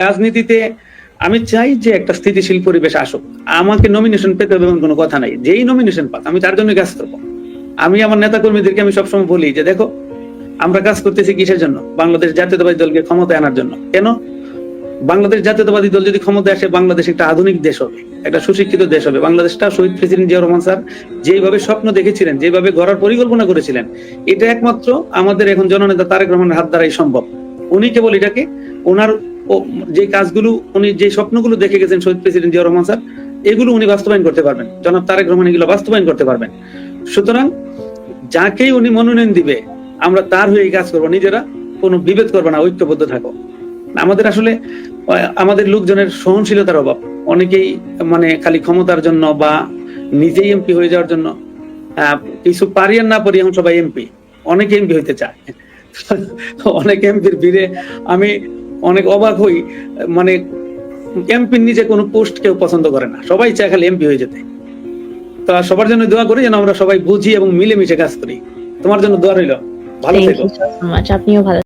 রাজনীতিতে আমি চাই যে একটা স্থিতিশীল পরিবেশ আসুক। আমাকে নমিনেশন পেতে হবে এমন কোনো কথা নাই। যেই নমিনেশন পাক আমি তার জন্য কাজ করবো। আমি আমার নেতা কর্মীদেরকে আমি সবসময় বলি যে দেখো, আমরা কাজ করতেছি কিসের জন্য? বাংলাদেশ জাতীয়তাবাদী দলকে ক্ষমতায় আনার জন্য। কেন? বাংলাদেশ জাতীয়তাবাদী দল যদি ক্ষমতায় আসে, বাংলাদেশ একটা আধুনিক দেশ হবে, একটা সুশিক্ষিত দেশ হবে। বাংলাদেশটা শহীদ প্রেসিডেন্ট জিয়াউর রহমান স্যার যেভাবে স্বপ্ন দেখেছিলেন, যেভাবে গড়ার পরিকল্পনা করেছিলেন, এটা একমাত্র আমাদের এখন জননেতা তারেক রহমানের হাত দ্বারাই সম্ভব। উনি কেবল এটাকে ওনার যে কাজগুলো, উনি যে স্বপ্নগুলো দেখে গেছেন শহীদ প্রেসিডেন্ট জিয়াউর রহমান স্যার, এগুলো উনি বাস্তবায়ন করতে পারবেন। জনাব তারেক রহমান এগুলো বাস্তবায়ন করতে পারবেন। সুতরাং যাকেই উনি মনোনয়ন দিবে, আমরা তার হয়ে কাজ করবো। নিজেরা কোনো বিভেদ করবো না, ঐক্যবদ্ধ থাকো। আমাদের আসলে আমাদের লোকজনের সহনশীলতার অভাব। অনেকেই মানে খালি ক্ষমতার জন্য বা নিজেই এমপি হয়ে যাওয়ার জন্য, কিছু পারি আর না পারি এখন সবাই এমপি, অনেকে এমপি হইতে চায়। অনেক এমপির ভিড়ে আমি অনেক অবাক হই। মানে এমপির নিচে কোনো পোস্ট কেউ পছন্দ করে না, সবাই চায় খালি এমপি হয়ে যেতে। তো সবার জন্য দোয়া করি যেন আমরা সবাই বুঝি এবং মিলেমিশে কাজ করি। তোমার জন্য দোয়া রইল, ভালো থেকো। Thank you so much. আপনিও ভালো